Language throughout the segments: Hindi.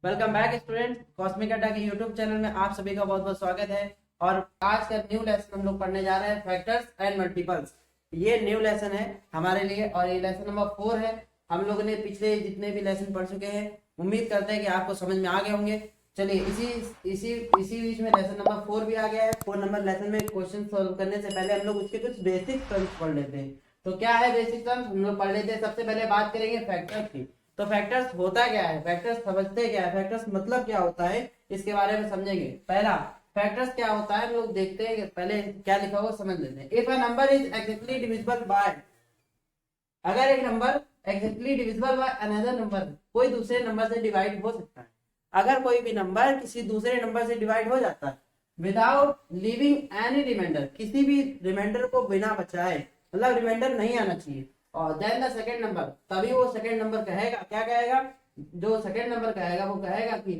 Welcome back student. कॉस्मिक अड्डा के यूट्यूब चैनल में आप सभी का बहुत बहुत स्वागत है। और आज का न्यू लेसन हम लोग पढ़ने जा रहे हैं, फैक्टर्स एंड मल्टीपल्स। ये न्यू लेसन है हमारे लिए और ये लेसन नंबर 4 है। हम लोगों ने पिछले जितने भी लेसन पढ़ चुके हैं, उम्मीद करते हैं कि आपको समझ में आ गए होंगे। चलिए इसी इसी इसी बीच में लेसन नंबर 4 भी आ गया है। 4 नंबर लेसन में क्वेश्चन सोल्व करने से पहले हम लोग उसके कुछ बेसिक टर्म्स पढ़ लेते हैं। तो क्या है बेसिक टर्म्स, हम लोग पढ़ लेते हैं। सबसे पहले बात करेंगे फैक्टर्स की। तो फैक्टर्स होता क्या है, फैक्टर्स समझते क्या है, फैक्टर्स मतलब क्या होता है, इसके बारे में समझेंगे। पहला फैक्टर्स क्या होता है, हम लोग देखते हैं। पहले क्या लिखा हुआ समझ लेते हैं। If a number is exactly divisible by, अगर एक number exactly divisible by another number, कोई दूसरे नंबर से डिवाइड हो सकता है। अगर कोई भी नंबर किसी दूसरे नंबर से डिवाइड हो जाता है विदाउट लिविंग एनी रिमाइंडर, किसी भी रिमाइंडर को बिना बचाए, मतलब रिमाइंडर नहीं आना चाहिए। और देन द सेकंड नंबर, तभी वो सेकंड नंबर कहेगा, क्या कहेगा, जो सेकंड नंबर कहेगा वो कहेगा कि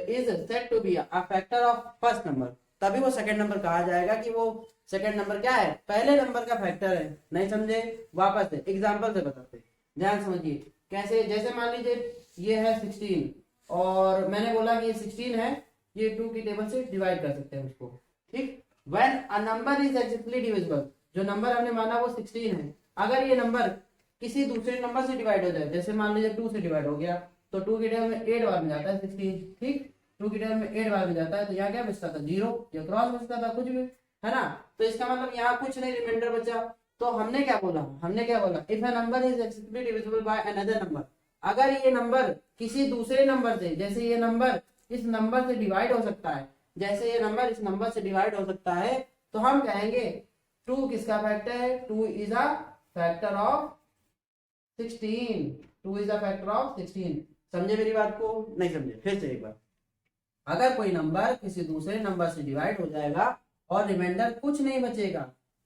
is said to be a factor of first number. तभी वो सेकंड नंबर कहा जाएगा कि वो सेकंड नंबर क्या है, पहले नंबर का फैक्टर है। नहीं समझे, वापस से एग्जांपल से बताते, ध्यान समझिए। कैसे, जैसे मान लीजिए ये है 16 और मैंने बोला कि ये 16 है, ये 2 की टेबल से डिवाइड कर सकते हैं उसको, ठीक। When a number is exactly divisible, जो नंबर हमने माना वो 16 है, अगर ये नंबर किसी दूसरे नंबर से डिवाइड हो जाए, जैसे मान लीजिए 2 से डिवाइड हो गया, तो 2 की टेबल में 8 बार में जाता है 16, ठीक। 2 की टेबल में 8 बार में जाता है, तो यहाँ क्या बचता था, 0 या क्रॉस बचता था, कुछ भी, है ना। तो इसका मतलब यहाँ कुछ नहीं, रिमाइंडर बचा। तो हमने क्या बोला, if a number is exactly divisible by another number, अगर ये नंबर किसी दूसरे नंबर से, जैसे ये नंबर इस नंबर से डिवाइड हो सकता है, जैसे ये नंबर इस नंबर से डिवाइड हो सकता है, तो हम कहेंगे 2 किसका फैक्टर है, 2 is a factor of 16। 2 is a factor of 16। समझे मेरी बात को, नहीं समझे, फिर से एक बार। अगर कोई नंबर किसी दूसरे नंबर से डिवाइड हो जाएगा और रिमाइंडर कुछ नहीं बचेगा,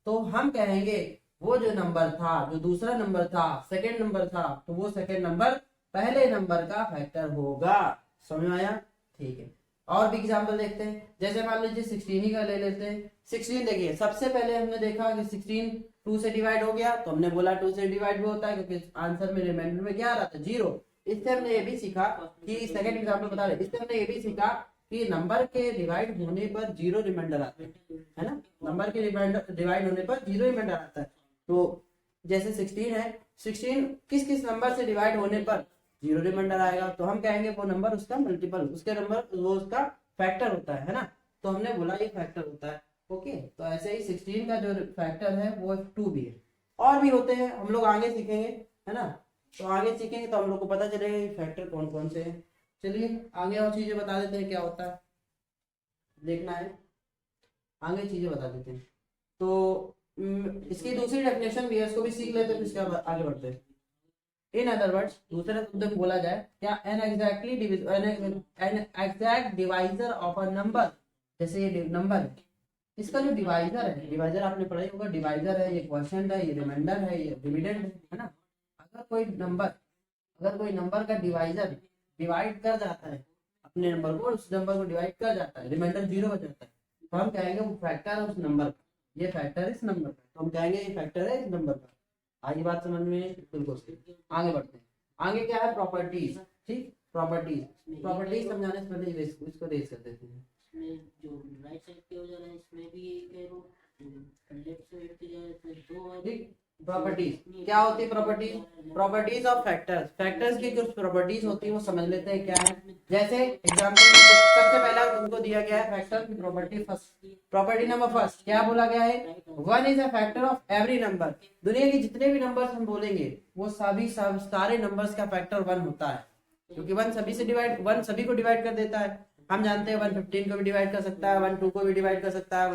तो हम कहेंगे वो जो नंबर था, जो दूसरा नंबर था, सेकंड नंबर था, तो वो सेकंड नंबर पहले नंबर का फैक्टर होगा। समझ में आया, ठीक है। और भी एग्जांपल देखते हैं, जैसे मान लीजिए 16 ही का ले लेते हैं। 16 देखिए, सबसे पहले हमने देखा कि 16 2 से डिवाइड हो गया, तो हमने बोला 2 से डिवाइड भी होता है, क्योंकि आंसर में रिमाइंडर में क्या आ रहा था, 0। इससे हमने ये भी सीखा कि, सेकंड एग्जांपल बता रहे, इससे हमने ये भी सीखा कि नंबर के डिवाइड होने पर 0 रिमाइंडर आता है ना। नंबर के डिवाइड होने पर 0 रिमाइंडर आता है। तो जैसे 16 है, 16 किस किस नंबर से डिवाइड होने पर 0 रिमाइंडर आएगा, तो हम कहेंगे वो नंबर उसका मल्टीपल, उसके नंबर वो उसका फैक्टर होता है ना। तो हमने बोला ये फैक्टर होता है, ओके। तो ऐसे ही 16 का जो फैक्टर है वो 2 भी है। और भी होते हैं, हम लोग आगे सीखेंगे, है ना। तो आगे सीखेंगे तो हम लोग को पता चलेगा फैक्टर कौन कौन से हैं। चलिए आगे और चीजें बता देते हैं क्या होता है, देखना है, आगे चीजें बता देते हैं। तो इसकी दूसरी डेफिनेशन भी है, इसको भी सीख लेते हैं, फिर इसके बाद आगे बढ़ते हैं। इन अदर वर्ड्स, दूसरे शब्द में बोला जाए क्या, an exact divisor of a number, जैसे ये नंबर है, इसका जो डिवाइजर है, डिवाइजर आपने पढ़ा ही होगा, डिवाइजर है, ये क्वोशिएंट है, ये रिमाइंडर है, ये डिविडेंड है ना। अगर कोई नंबर का डिवाइजर डिवाइड कर जाता है अपने नंबर को, उस नंबर को डिवाइड कर जाता है, रिमाइंडर 0 बच जाता है, तो हम कहेंगे वो फैक्टर है उस नंबर का, ये फैक्टर है इस नंबर का, तो हम कहेंगे ये फैक्टर है इस नंबर का। आगे बात समझ में, बिल्कुल आगे बढ़ते हैं। आगे क्या है, प्रॉपर्टीज, ठीक। प्रॉपर्टीज समझाने से पहले इसको रेज कर देते हैं। इसमें जो राइट साइड पे हो जा रहा है, इसमें भी एक है, वो लेफ्ट साइड पे जा रहा है, इसमें 2 है, ठीक। प्रॉपर्टीज क्या होती है, प्रॉपर्टीज ऑफ फैक्टर्स, फैक्टर्स की कुछ प्रॉपर्टीज होती है, वो समझ लेते हैं क्या है। जैसे एग्जांपल में सबसे पहला तुमको दिया गया है फैक्टर की property first, property number first क्या बोला गया है, 1 is a factor of every number. दुनिया के जितने भी नंबर्स हम बोलेंगे वो सारे नंबर्स का फैक्टर 1 होता है, क्योंकि 1 सभी को डिवाइड कर देता है। हम जानते हैं 1 15 को भी डिवाइड कर सकता है, 1 2 को भी डिवाइड कर सकता है,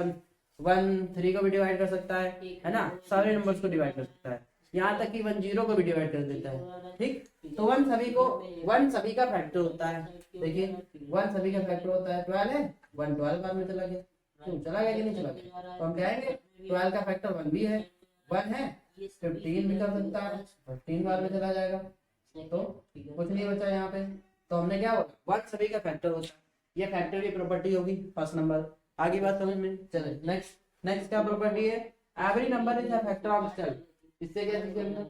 1 3 को भी डिवाइड कर सकता है ना, सारे नंबर्स को डिवाइड कर सकता है, यहाँ तक कि 1 0 को भी डिवाइड कर देता है, ठीक। तो 1 सभी का फैक्टर होता है। देखिए 1 सभी का फैक्टर होता है, 12 है, 1 12 बार में चला गया, क्यों चला गया कि नहीं चला गया, तो हम कहेंगे 12 का फैक्टर 1 भी है, 1 है, 15 भी कर सकता है, 15 बार में चला जाएगा, तो कुछ नहीं बचा यहाँ पे। तो हमने क्या बोला, 1 सभी का फैक्टर होता है, ये फैक्टर की प्रॉपर्टी होगी फर्स्ट नंबर। आगे बात समझ में, चले नेक्स्ट क्या प्रॉपर्टी है, every number is a factor of self. इससे क्या सीखा हमने,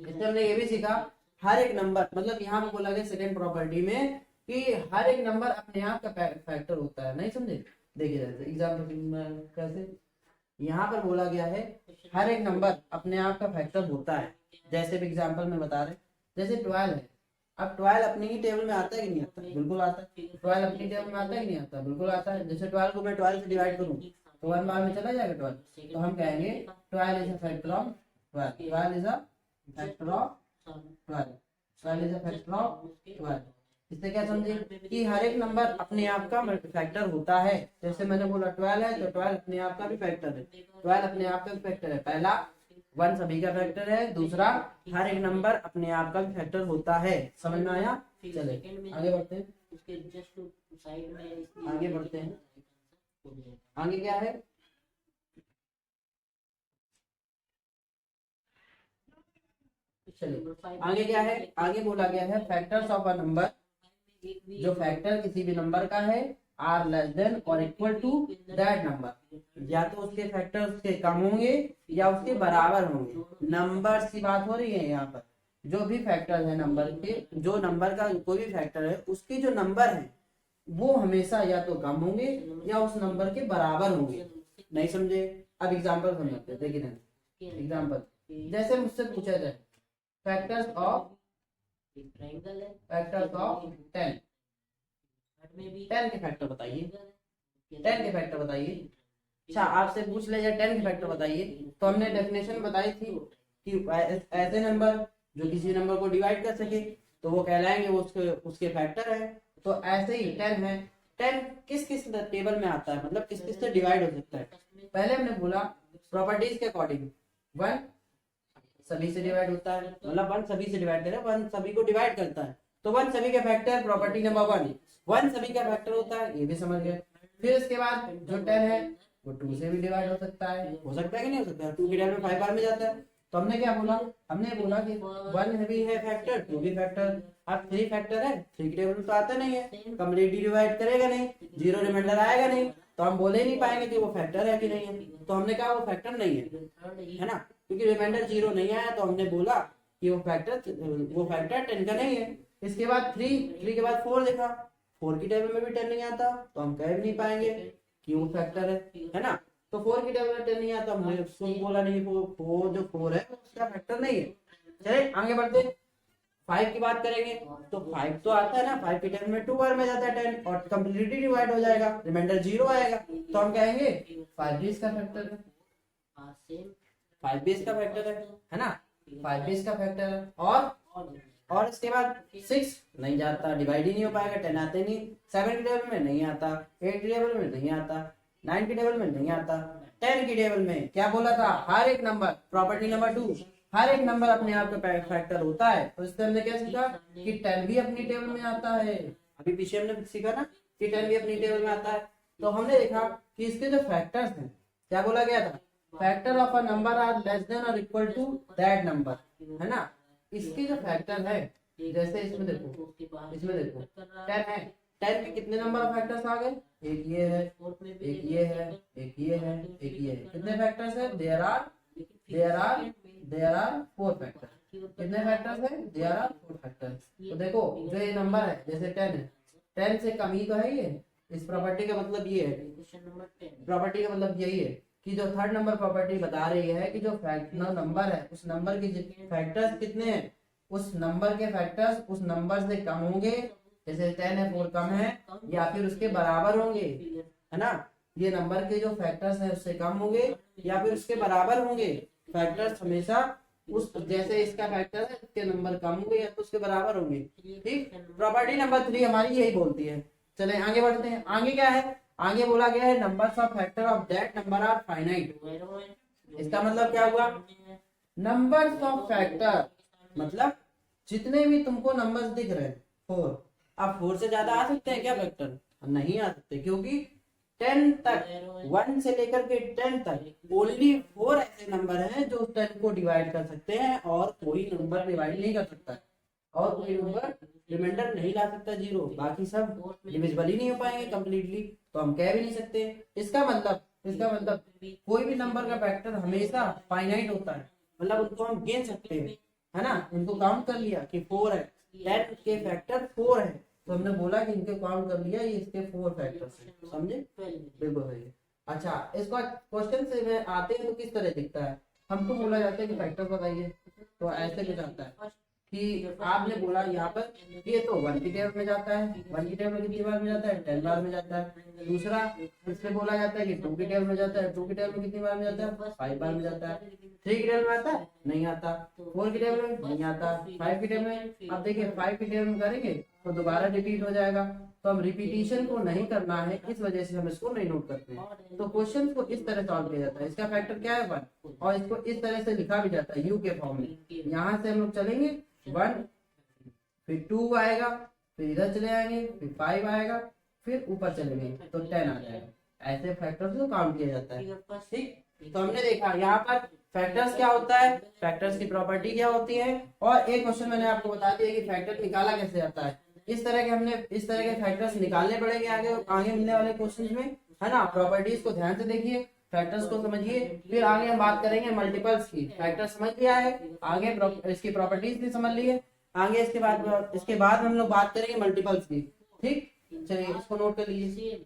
इससे हमने ये भी सीखा हर एक नंबर, मतलब यहाँ पे बोला गया सेकंड प्रॉपर्टी में कि हर एक नंबर अपने आप का फैक्टर होता है, नहीं समझे? देखिए जैसे एग्जाम्पल कैसे यहाँ पर बोला गया है हर एक नंबर अपने आप का फैक्टर होता है। जैसे भी एग्जाम्पल में बता रहे, जैसे 12 है। अब 12 अपनी ही टेबल में आता है कि नहीं आता? बिल्कुल आता है। 12 अपनी टेबल में आता है कि नहीं आता? बिल्कुल आता है। जैसे 12 को मैं 12 से डिवाइड करूँ तो 1 बार में चला जाएगा 12, तो हम कहेंगे 12 is a factor of 12, 12 is a factor of 12, 12 is a factor of 12। इससे क्या समझे कि हर एक नंबर अपने आप का फैक्टर होता है। जैसे मैंने बोला 12 है तो 12 अपने आप का भी फैक्टर है, 12 अपने आप का भी फैक्टर है। पहला 1 सभी का फैक्टर है, दूसरा हर एक नंबर अपने आप का भी फैक्टर होता है। समझ में आया? चले आगे बढ़ते हैं। उसके जस्ट साइड में आगे बढ़ते हैं। आगे क्या है? चलिए आगे क्या है? आगे बोला गया है फैक्टर्स ऑफ अ नंबर, जो फैक्टर किसी भी नंबर का है आर लेस देन और इक्वल टू दैट नंबर, या तो उसके फैक्टर उसके कम होंगे या उसके बराबर होंगे। नंबर की बात हो रही है यहाँ पर। जो भी फैक्टर है नंबर के, जो नंबर का कोई भी फैक्टर है उसके जो नंबर है वो हमेशा या तो कम होंगे या उस नंबर के बराबर होंगे। नहीं समझे? अब एग्जाम्पल समझते हैं। देखिए ना एग्जाम्पल, जैसे मुझसे पूछा जाए फैक्टर्स ऑफ ट्रायंगल है, फैक्टर्स ऑफ 10, 10 के फैक्टर बताइए, 10 के फैक्टर बताइए। अच्छा आपसे पूछ ले जाए 10 के फैक्टर बताइए, तो हमने डेफिनेशन बताई थी कि ऐसे नंबर जो किसी नंबर को डिवाइड कर सके तो वो कहलाएंगे वो उसके फैक्टर है। तो ऐसे ही 10 है, 10 किस किस टेबल में आता है, मतलब किस किस से डिवाइड हो सकता है? पहले हमने बोला प्रॉपर्टीज के अकॉर्डिंग 1 सभी से डिवाइड होता है, मतलब 1 सभी से डिवाइड करे, 1 सभी को डिवाइड करता है, तो 1 सभी का फैक्टर प्रॉपर्टी नंबर 1 1 सभी का फैक्टर होता है, ये भी समझ गए। फिर इसके बाद जो 10 है वो 2 से भी डिवाइड हो सकता है कि नहीं हो सकता है? 2 की डिवाइड में 5 बार में जाता है। तो हमने क्या बोला? हमने बोला कि 1 भी है फैक्टर, 2 भी फैक्टर। अब 3 फैक्टर है, 3 की टेबल में तो आता नहीं है, कम्प्लीटली डिवाइड करेगा नहीं, 0 रिमाइंडर आएगा नहीं, तो हम बोले ही नहीं पाएंगे कि वो फैक्टर है कि नहीं है। तो हमने कहा वो फैक्टर नहीं है ना, क्योंकि रिमाइंडर 0 नहीं आया, तो हमने बोला कि वो फैक्टर 10 का नहीं है। इसके बाद 3 के बाद 4 लिखा, 4 की टेबल में भी 10 नहीं आता, तो हम कह भी नहीं पाएंगे कि वो फैक्टर है ना। तो 4 की टेबल में 10 नहीं आता, हमने उसको बोला नहीं, वो जो 4 है उसका फैक्टर नहीं है। चले आगे बढ़ते। 5 की बात करेंगे तो 5 तो आता है ना, 5 की टेबल में 2 बार में जाता है 10 और कंप्लीटली डिवाइड हो जाएगा, रिमाइंडर 0 आएगा, तो हम कहेंगे 5 भी इसका फैक्टर है, 5 भी इसका फैक्टर है ना, 5 भी इसका फैक्टर है। और इसके बाद 6 नहीं जाता, डिवाइड ही नहीं हो पाएगा, 10 आते नहीं, 7 की टेबल में नहीं आता, 8 की टेबल में नहीं आता, 9 की टेबल में नहीं आता, 10 की टेबल में क्या बोला था? हर एक नंबर, प्रॉपर्टी नंबर 2, हर एक नंबर अपने आप का फैक्टर होता है। तो इससे हमने क्या सीखा कि 10 भी अपनी टेबल में आता है। अभी पीछे हमने सीखा ना कि 10 भी अपनी टेबल में आता है। तो हमने देखा कि इसके जो फैक्टर्स हैं, क्या बोला गया था? Factor of a number are less than और इक्वल टू दैट नंबर, है ना। इसके जो फैक्टर है, जैसे इसमें देखो 10 है, 10 के कितने नंबर ऑफ फैक्टर्स आ गए? एक ये है, एक ये है, एक ये है, एक ये है। कितने फैक्टर्स है? There are 4 factor. कितने फैक्टर्स है? There are 4 factor. तो देखो जो ये नंबर है, जैसे 10 है, 10 से कम ही तो है ये। इस प्रॉपर्टी का मतलब ये है, प्रॉपर्टी का मतलब यही है कि जो थर्ड नंबर प्रॉपर्टी बता रही है कि जो नंबर है उस नंबर के फैक्टर्स कितने हैं, उस नंबर के फैक्टर्स उस नंबर से कम होंगे, जैसे 10 है 4 कम है, या फिर उसके बराबर होंगे, है ना। ये नंबर के जो फैक्टर्स हैं उससे कम होंगे या फिर उसके बराबर होंगे। फैक्टर्स हमेशा उस, जैसे इसका फैक्टर है इसके नंबर कम होंगे या तो उसके बराबर होंगे। ठीक, प्रॉपर्टी नंबर 3 हमारी यही बोलती है। चले आगे बढ़ते हैं। आगे क्या है? आगे बोला गया है numbers of factor of that number are finite. इसका मतलब क्या हुआ? नंबर्स ऑफ फैक्टर मतलब जितने भी तुमको नंबर्स दिख रहे हैं 4, अब 4 से ज्यादा आ सकते हैं क्या फैक्टर? नहीं आ सकते, क्योंकि 10 तक, 1 से लेकर के 10 तक ओनली 4 ऐसे नंबर हैं जो 10 को डिवाइड कर सकते हैं, और कोई नंबर डिवाइड नहीं कर सकता, और कोई नंबर रिमाइंडर नहीं ला सकता 0। बाकी सब डिविजिबल ही नहीं हो पाएंगे कंप्लीटली, तो हम कह भी नहीं सकते। इसका मतलब कोई भी नंबर का फैक्टर हमेशा फाइनाइट होता है, मतलब उनको हम गिन सकते हैं, है ना। उनको काउंट कर लिया कि 4 है, 10 के फैक्टर 4 है, तो हमने बोला कि इनके काउंट कर लिया, ये इसके 4 फैक्टर्स हैं, समझे? 12 में। बिल्कुल सही है। अच्छा, इसको क्वेश्चन से में आते हैं तो किस तरह दिखता है? हमको बोला जाता है कि फैक्टर बताइए, तो ऐसे कुछ आता है कि आपने बोला यहाँ पर ये तो 1 की टेबल में जाता है, 1 की टेबल में कितनी बार में जाता है? 10 बार में जाता है। दूसरा इसमें बोला जाता है कि 2 की टेबल में जाता है, 2 की टेबल में कितनी बार में जाता है? 5 बार में जाता है। 3 की टेबल में आता है? नहीं आता। 4 की टेबल में नहीं आता। 5 की टेबल में, अब देखिए 5 की टेबल में करेंगे तो दोबारा रिपीट हो जाएगा, तो हम रिपीटिशन को नहीं करना है, इस वजह से हम इसको नहीं नोट करते हैं। तो क्वेश्चन को इस तरह सॉल्व किया जाता है। इसका फैक्टर क्या है? 1, और इसको इस तरह से लिखा भी जाता है यू के फॉर्म में। यहाँ से हम लोग चलेंगे 1, फिर 2 आएगा, फिर इधर चले आएंगे, फिर 5 आएगा, फिर ऊपर चलेंगे तो 10 आ जाएगा। ऐसे फैक्टर्स को काउंट किया जाता है। ठीक, तो हमने देखा यहाँ पर फैक्टर्स क्या होता है, फैक्टर्स की प्रॉपर्टी क्या होती है, और एक क्वेश्चन मैंने आपको बता दिया कि फैक्टर निकाला कैसे जाता है। इस तरह के फैक्टर्स निकालने पड़ेंगे आगे मिलने वाले क्वेश्चंस में, है ना? प्रॉपर्टीज को ध्यान से देखिए, फैक्टर्स को समझिए, फिर आगे हम बात करेंगे मल्टीपल्स की। फैक्टर समझ लिया है, आगे इसकी प्रॉपर्टीज भी समझ लिए, आगे इसके बाद हम लोग बात करेंगे मल्टीपल्स की। ठीक, चलिए इसको नोट कर लीजिए।